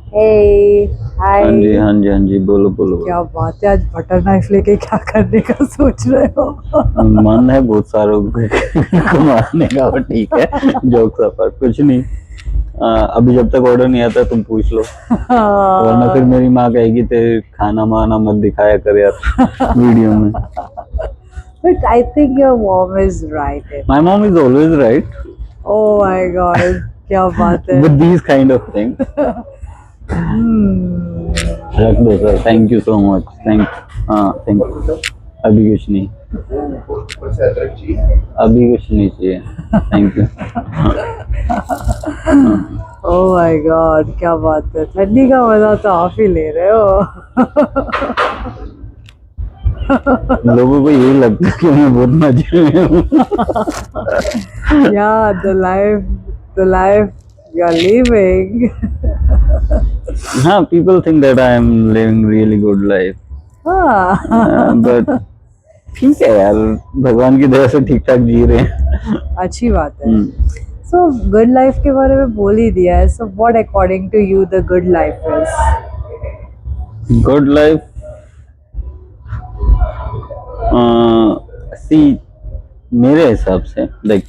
हे हाँ जी, हाय। हाँ जी, हाँ जी, बोलो बोलो बोलो। क्या बात है, आज बटर नाइफ लेके क्या करने का सोच रहे हो? मन है बहुत सारों को मारने का, पर ठीक है, जोक्स अपार्ट, कुछ नहीं। अभी जब तक ऑर्डर नहीं आता तुम पूछ लो, वरना फिर मेरी माँ कहेगी तेरे खाना माना मत दिखाया कर यार वीडियो में। But I think your mom is right. My mom is always right Oh my God, क्या बात है। With these kind of things. Hmm. रख दो sir, thank you so much, thank. हाँ थैंक यू। अभी कुछ नहीं, अभी कुछ नहीं चाहिए, thank you. Oh my God, क्या बात है। ठंडी का मजा तो आप ही ले रहे हो। लोगों को यही लगता है कि मैं बहुत मजे में हूँ। Yeah, the life you're living. हाँ, people think that I am living really good life, हाँ, but ठीक है यार, भगवान की दया से ठीक ठाक जी रहे हैं। अच्छी बात है। So good life के बारे में बोल ही दिया है। So what according to you the good life is? Good life, see, मेरे हिसाब से लाइक,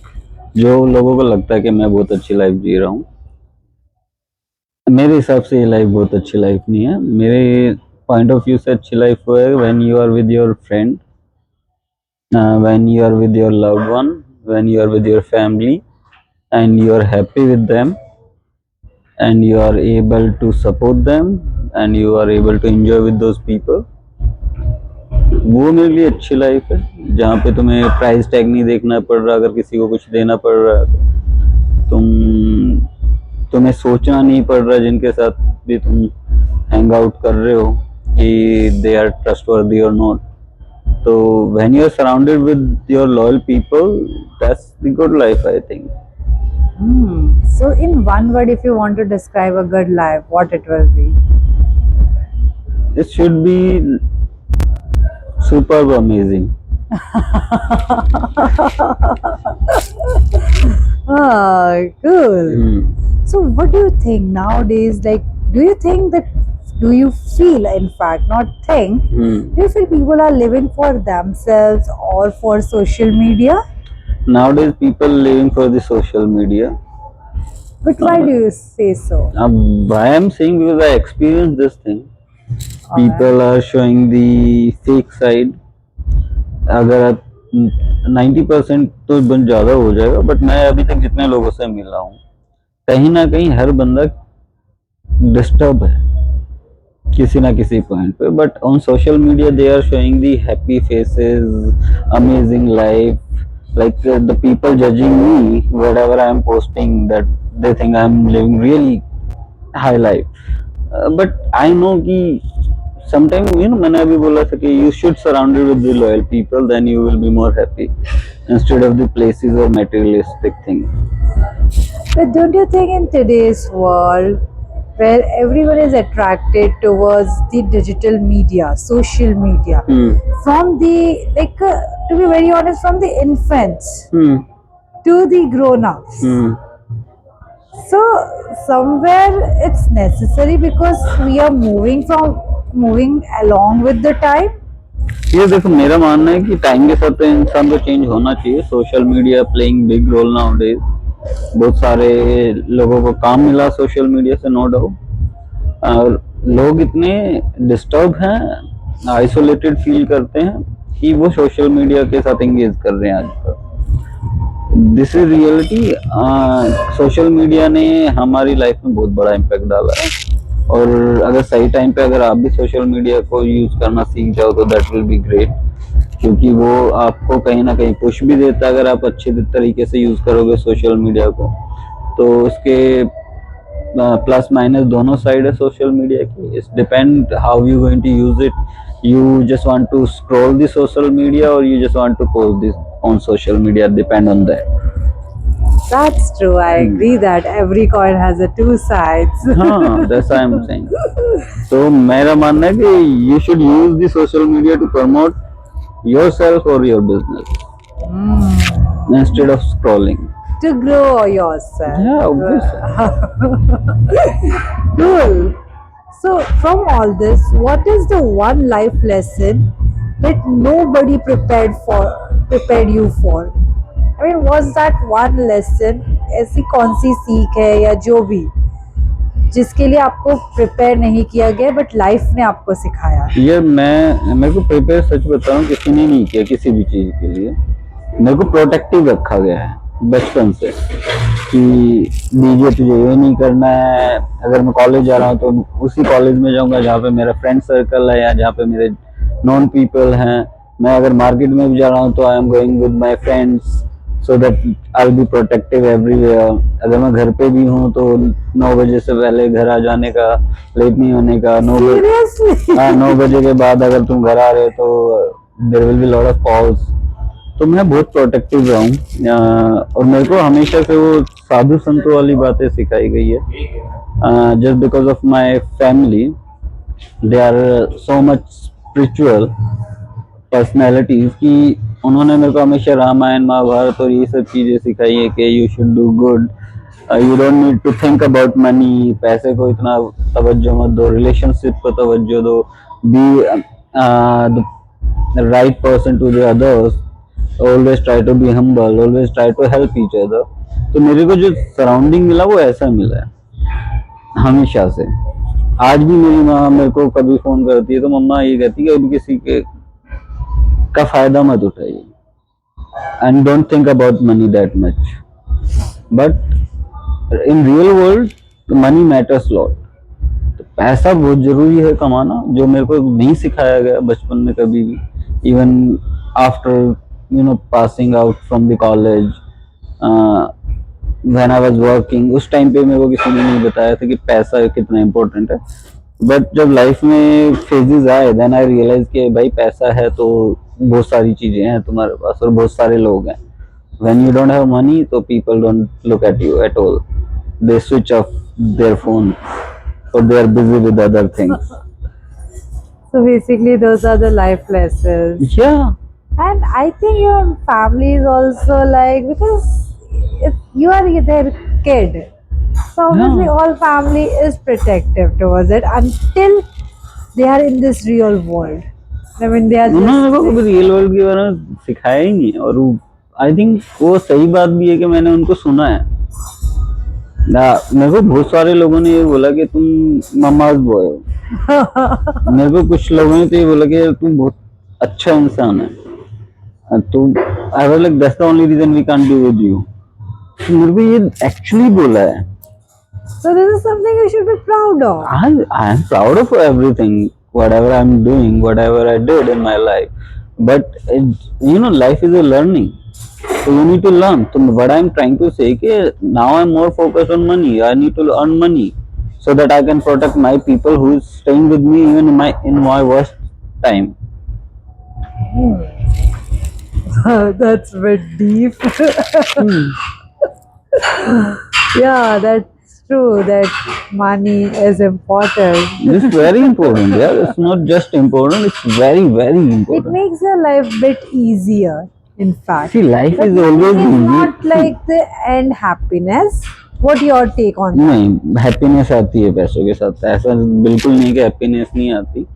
जो लोगों को लगता है कि मैं बहुत अच्छी लाइफ जी रहा हूँ, मेरे हिसाब से ये लाइफ बहुत अच्छी लाइफ नहीं है। मेरे पॉइंट ऑफ व्यू से अच्छी लाइफ वो है when you are with your friend, when you are with your loved one, when you are with your family, and you are happy with them, and you are able to support them, and you are able to enjoy with those people, वो मेरे लिए अच्छी life है। जहाँ पे तुम्हें price tag नहीं देखना पड़ रहा, अगर किसी को कुछ देना पड़ रहा है तो तुम्हें सोचना नहीं पड़ रहा जिनके साथ भी तुम हैंग आउट कर रहे हो कि दे आर ट्रस्टवर्दी और not. So when you are surrounded with your loyal people, that's the good life, I think. So in one word, if you want to describe a good life, what it will be? It should be superb amazing. Ah, cool. So what do you think nowadays? Like, do you think that? Do you feel, in fact, not think? Do you feel people are living for themselves or for social media? Nowadays, people living for the social media. But why do you say so? I am saying because I experienced this thing. Alright. People are showing the fake side. अगर आप 90% तो बन ज़्यादा हो जाएगा, but मैं अभी तक जितने लोगों से मिला हूँ, कहीं ना कहीं हर बंदा डिस्टर्ब है किसी ना किसी पॉइंट पे। But on social media they are showing the happy faces, amazing life, like the people judging me whatever I am posting, that they think I am living really high life, but I know कि sometimes, you know, मैंने अभी बोला था कि you should surround it with the loyal people, then you will be more happy instead of the places or materialistic things. But don't you think in today's world, where everyone is attracted towards the digital media, social media, from the to be very honest, from the infants to the grown-ups. So somewhere it's necessary because we are moving along with the time. ये देखो, मेरा मानना है कि time के साथ तो इंसान को चेंज होना चाहिए। Social media playing big role nowadays. बहुत सारे लोगों को काम मिला सोशल मीडिया से, नो डाउट, और लोग इतने डिस्टर्ब हैं, आइसोलेटेड फील करते हैं कि वो सोशल मीडिया के साथ एंगेज कर रहे हैं आजकल। This is reality. Social media ने हमारी लाइफ में बहुत बड़ा इम्पैक्ट डाला है, और अगर सही टाइम पे अगर आप भी सोशल मीडिया को यूज करना सीख जाओ तो दैट विल बी ग्रेट, क्योंकि वो आपको कहीं ना कहीं पुश भी देता है। अगर आप अच्छे तरीके से यूज करोगे सोशल मीडिया को, तो उसके प्लस माइनस दोनों साइड है सोशल मीडिया की। It's depend how you going to use it. You just want to scroll the social media और you just want to post this on social media, depend on that. That's true. I agree that every coin has a two sides. हाँ, that's I am saying. तो मेरा मानना है कि you should use the social media to promote yourself or your business instead of scrolling. To grow yourself. Yeah, obviously. Cool. So from all this, what is the one life lesson that nobody prepared you for? I mean, was that one lesson? ऐसी कौन सी सीख है या जो भी जिसके लिए आपको प्रिपेयर नहीं किया गया बट लाइफ ने आपको सिखाया? ये मेरे को प्रिपेयर सच बताऊं किसी ने नहीं किया किसी भी चीज के लिए। मेरे को प्रोटेक्टिव रखा गया है बचपन से कि डीजे तुझे ये नहीं करना है। अगर मैं कॉलेज जा रहा हूँ तो उसी कॉलेज में जाऊंगा जहाँ पे मेरा फ्रेंड सर्कल है या जहाँ पे मेरे नॉन पीपल हैं। मैं अगर मार्केट में भी जा रहा हूँ तो I am going with my friends so that I will be protective everywhere. अगर मैं घर पे भी हूँ तो 9 बजे से पहले घर आ जाने का, लेट नहीं होने का। 9 बजे, Seriously? हाँ 9 बजे के बाद अगर तुम घर आ रहे हो तो there will be lot of calls. तो मैं बहुत प्रोटेक्टिव रहा हूँ और मेरे को हमेशा से वो साधु संतों वाली बातें सिखाई गई है। Just because of my family, they are so much spiritual personalities कि उन्होंने मेरे को हमेशा रामायण महाभारत और ये सब चीजें सिखाई है कि you should do good, you don't need to think about money. पैसे को इतना तवज्जो मत दो, रिलेशनशिप को तवज्जो दो, be the right person to the others, always try to be humble, always try to help each other. तो मेरे को जो सराउंडिंग मिला वो ऐसा मिला है हमेशा से। आज भी मेरी माँ मेरे को कभी फोन करती है तो मम्मा ये कहती है कि अभी किसी के का फायदा मत उठाइए and don't think about money that much, but in real world money matters lot. तो पैसा बहुत जरूरी है कमाना, जो मेरे को नहीं सिखाया गया बचपन में कभी भी। Even after passing out from the college, when I was working, उस टाइम पे मेरे को किसी ने नहीं बताया था कि पैसा कितना इम्पोर्टेंट है। बट जब लाइफ में फेजेस आए देन आई रियलाइज कि भाई पैसा है तो बहुत सारी चीजें हैं तुम्हारे पास और बहुत सारे लोग हैं। When you don't have money तो people don't look at you at all, they switch off their phone और they are busy with other things. So basically, those are the life lessons. Yeah. And I think your family is also like, because if you are their kid, so obviously Yeah. all family is protective towards it until they are in this real world. I mean, they are उन्होंने मेरे को just कभी real world के बारे में सिखाया ही नहीं। और आई थिंक वो सही बात भी है कि मैंने उनको सुना है ना। मेरे को बहुत सारे लोगों ने ये बोला कि तुम मम्माज बॉय हो। मेरे को कुछ लोगों ने तो ये बोला कि तुम बहुत अच्छा इंसान है। तो I was like that's the only reason we can't be with you. मेरे को ये एक्चुअली बोला है। so this is something you should be proud of. I am proud of everything, whatever I'm doing, whatever I did in my life. But life is a learning, so you need to learn. So what I'm trying to say is now I'm more focused on money. I need to earn money so that I can protect my people who is staying with me even in my worst time. That's a bit deep. Yeah, that's true that money is important. It's very important. Yeah, it's not just important. It's very, very It important. makes your life bit easier, in fact. See, life But is always money is easy. not like the end happiness. What your take on that? नहीं, happiness आती है पैसों के साथ। ऐसा बिल्कुल नहीं कि हैप्पीनेस नहीं आती,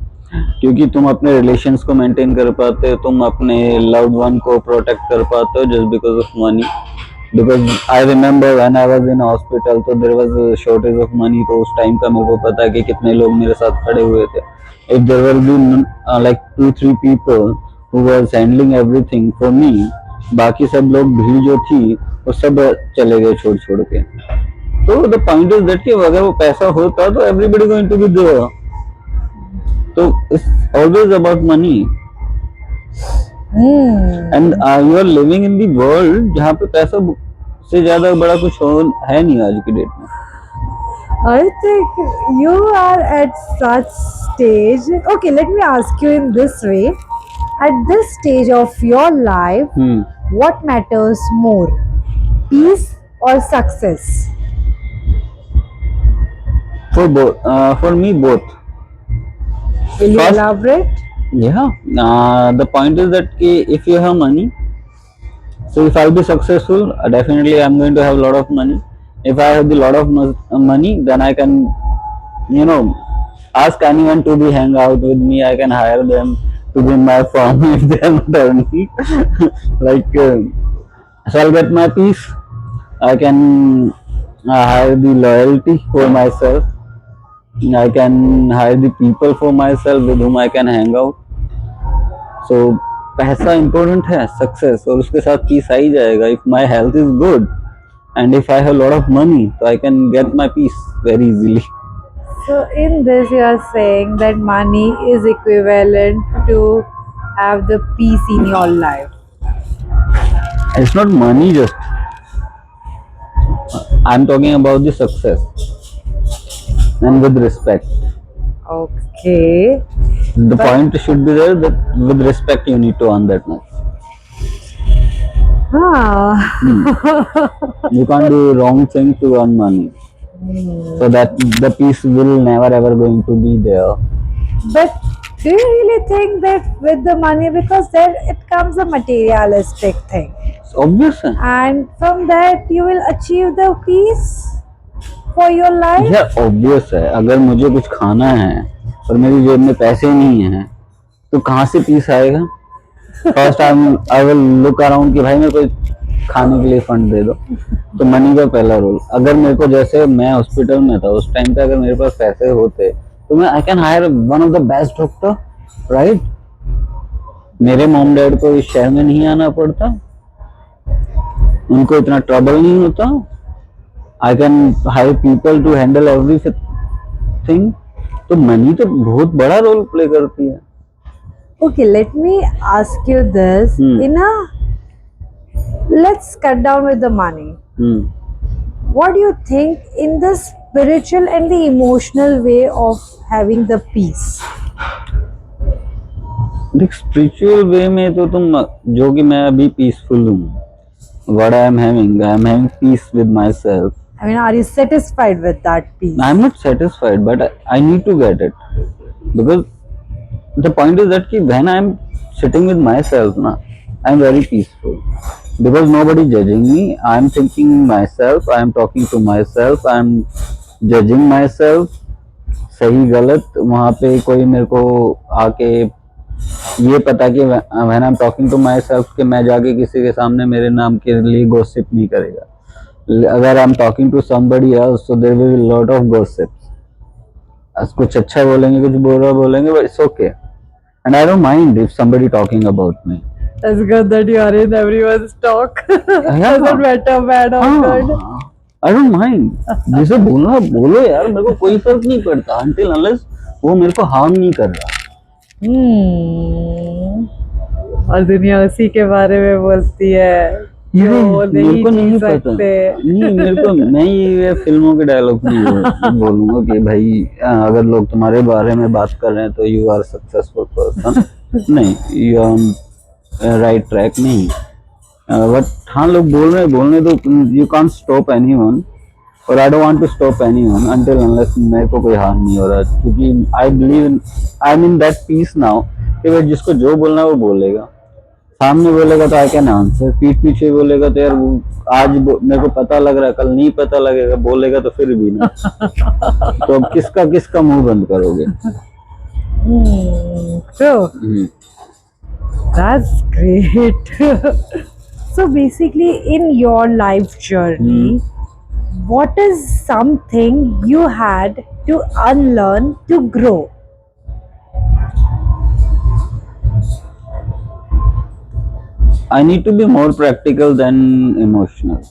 क्योंकि तुम अपने रिलेशंस को मेंटेन कर पाते हो, तुम अपने लव्ड वन को प्रोटेक्ट कर पाते हो just because of money. Because I remember when I was in hospital तो there was shortage of money. तो उस टाइम का मेरे को पता है कि कितने लोग मेरे साथ खड़े हुए थे। If there were be like 2-3 people who was handling everything for me, बाकी सब लोग भीड़ जो थी वो सब चले गए छोड़ के। तो द पॉइंट इज दैट कि अगर वो पैसा होता तो everybody going to be there. तो it's always about money and you are living in the world जहाँ पे पैसा से ज्यादा बड़ा कुछ है नहीं आज की डेट में। I think you are at such stage. Okay, let me ask you in this way. At this stage of your life, what matters more? Peace or success? For me both. Will you First- elaborate? Yeah, the point is that if you have money, so if I'll be successful, definitely I'm going to have a lot of money. If I have the lot of money, then I can, ask anyone to be hang out with me. I can hire them to be my firm if they are not earning. like, so I'll get my peace. I can hire the loyalty for myself. I can hire the people for myself with whom I can hang out. So पैसा important है, success, और उसके साथ piece आ ही जाएगा. If my health is good and if I have a lot of money, so I can get my peace very easily. So in this you are saying that money is equivalent to have the peace in your life. It's not money just. I'm talking about the success and with respect. Okay. The But- point should be there that with respect you need to earn that much. You can't do wrong thing to earn money. So that the peace will never ever going to be there. But do you really think that with the money, because then it comes a materialistic thing, It's obvious है. and from that you will achieve the peace for your life? Yeah, obvious है. अगर मुझे कुछ खाना है और मेरी जेब में पैसे नहीं हैं तो कहाँ से पीस आएगा? First I will look around कि भाई मेरे को खाने के लिए फंड दे दो. तो मनी का पहला रोल. अगर मेरे को, जैसे मैं हॉस्पिटल में था उस टाइम पे, अगर मेरे पास पैसे होते तो मैं आई can higher one of the best doctor, right. मेरे मॉम डैड को इस शहर में नहीं आना पड़ता, उनको इतना ट्रबल नहीं होता. I can hire people to handle everything. तो मनी तो बहुत बड़ा रोल प्ले करती है. Okay, let me ask you this. Let's cut down with the money. What do you think in the spiritual and the emotional way of having the peace? देख, spiritual way में तो तुम, जो कि मैं अभी पीसफुल हूँ, what I am having peace with myself. I mean, are you satisfied with that peace? I am not satisfied, but I need to get it, because the point is that when I am sitting with myself, na, I am very peaceful, because nobody judging me. I am thinking myself, I am talking to myself, I am judging myself. सही गलत वहाँ पे कोई मेरे को आके ये पता कि when I am talking to myself कि मैं जाके किसी के सामने मेरे नाम के लिए gossip नहीं करेगा. अगर I am talking to somebody else, so there will be a lot of gossips. कुछ अच्छा बोलेंगे, कुछ बुरा बोलेंगे, but it's okay. And I don't mind if somebody talking about me. It's good that you are in everyone's talk. Yeah. Doesn't matter bad or good. I don't mind. जिसे बोलना बोलो यार, मेरे को कोई फर्क नहीं पड़ता until unless वो मेरे को हार्म नहीं कर रहा. और दुनिया उसी के बारे में बोलती है जो मेरे को नहीं जी पता. सकते. नहीं, मेरे को, मैं ये फिल्मों के डायलॉग नहीं बोलूंगा कि भाई अगर लोग तुम्हारे बारे में बात कर रहे हैं तो यू आर सक्सेसफुल पर्सन. नहीं, यू आर राइट ट्रैक नहीं. बट हाँ, लोग बोलने दो. यू कांट स्टॉप एनीवन, और I don't want to stop anyone until unless मेरे को कोई हार्म नहीं हो रहा. क्योंकि I am in that peace now कि भाई जिसको जो बोलना है वो बोलेगा. सामने बोलेगा तो आई कैन आंसर, पीठ पीछे बोलेगा तो यार आज मेरे को पता लग रहा है, कल नहीं पता लगेगा, बोलेगा तो फिर भी ना. तो अब किसका मुंह बंद करोगे? True. That's great. So basically, in your life journey, what is something you had to unlearn to grow? I need to be more practical than emotional.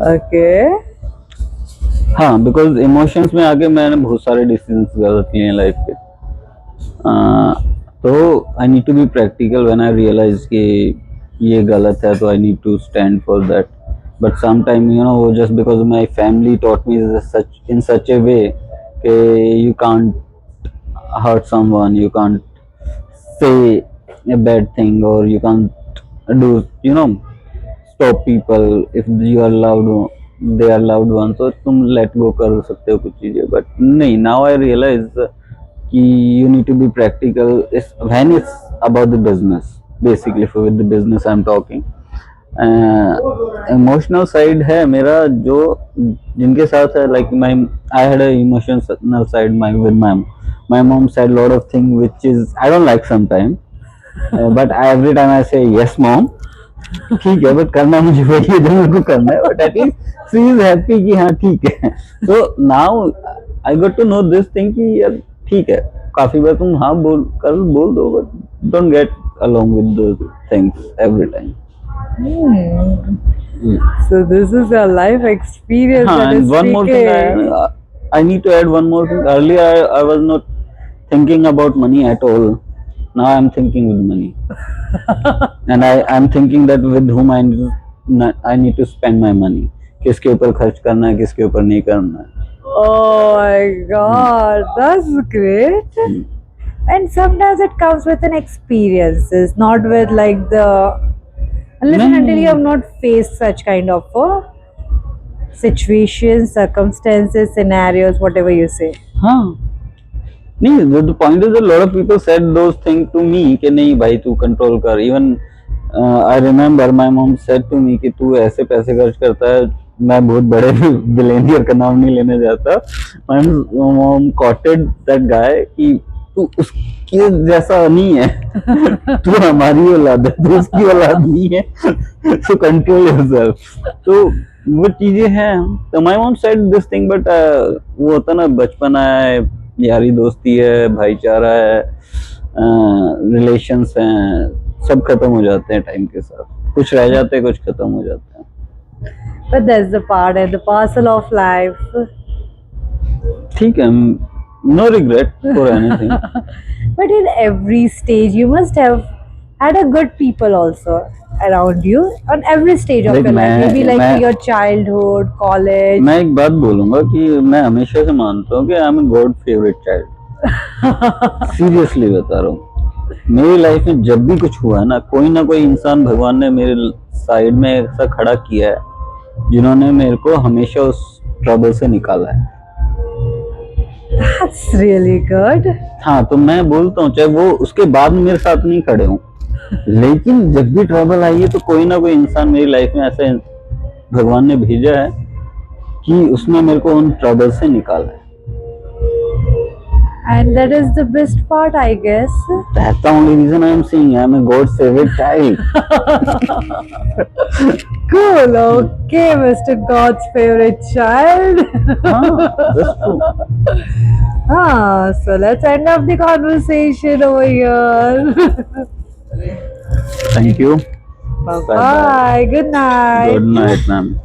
Okay. हाँ, बिकॉज इमोशंस में आके मैंने बहुत सारे डिसीजंस गलत लिए हैं लाइफ के. तो I need to be practical when I realise कि ये गलत है, तो I need to stand for that. But some time वो just because my family taught me in such a way कि you can't hurt someone, you can't say a bad thing, or you can't do, stop people if you are they are loved ones. So तुम let go कर सकते हो कुछ चीजें, but नहीं. Now I realize कि you need to be practical when it's about the business. Basically, for with the business I'm talking, emotional side है मेरा, जो जिनके साथ है, like my I had a emotional side my with my mom said lot of thing which is I don't like sometime, but every time I say yes mom, ठीक है, but करना मुझे वही है जो मेरे को करना है, but at least she is happy कि हाँ ठीक है। So now I got to know this thing कि यार ठीक है, काफी बार तुम हाँ बोल दो, but don't get along with those things every time. So this is a life experience that And is one more thing, speaking. I need to add one more thing. Earlier, I was not thinking about money at all. Now I'm thinking with money, and I'm thinking that with whom I need to spend my money. किसके ऊपर खर्च करना है, किसके ऊपर नहीं करना है. Oh my God, that's great. And sometimes it comes with an experiences, not with like the unless and until you have not faced such kind of situations, circumstances, scenarios, whatever you say. हाँ, नहीं, the point is a lot of people said those things to me कि नहीं भाई तू control कर. Even I remember my mom said to me कि तू ऐसे पैसे खर्च करता है. मैं बहुत बड़े बिलेनियर का नाम नहीं लेने जाता. My mom quoted that guy कि तू उसके जैसा नहीं है, तू हमारी औलाद है, तू उसकी औलाद नहीं है, so control yourself. तो वो चीजें हैं. तो my mom said this thing, but वो होता ना, बचपना है, यारी दोस्ती है, भाईचारा है, रिलेशंस हैं, सब खत्म हो जाते हैं टाइम के साथ. कुछ रह जाते हैं, कुछ खत्म हो जाते हैं. But that's the part and the parcel of life. ठीक है, no regret for anything. But in every stage, you must have had a good people also around you on every stage of Like your life. Maybe like मैं- your childhood, college. मैं एक बात बोलूंगा कि मैं हमेशा से मानता हूँ कि I am God favourite child. Seriously बता रहा हूँ, मेरी लाइफ में जब भी कुछ हुआ ना कोई इंसान भगवान ने मेरे साइड में ऐसा खड़ा किया है जिन्होंने मेरे को हमेशा उस ट्रबल से निकाला है. That's really good. हाँ, तो मैं बोलता हूँ चाहे वो उसके बाद मेरे साथ नहीं खड़े हों, लेकिन जब भी ट्रबल आई है तो कोई ना कोई इंसान मेरी लाइफ में ऐसे भगवान ने भेजा है कि उसने मेरे को उन ट्रबल से निकाला है. And that is the best part, I guess. That's the only reason I am saying I am a God's favorite child. Cool. Okay, Mr. God's favorite child. That's true. So let's end up the conversation over here. Thank you. Bye. Good night. Good night, ma'am.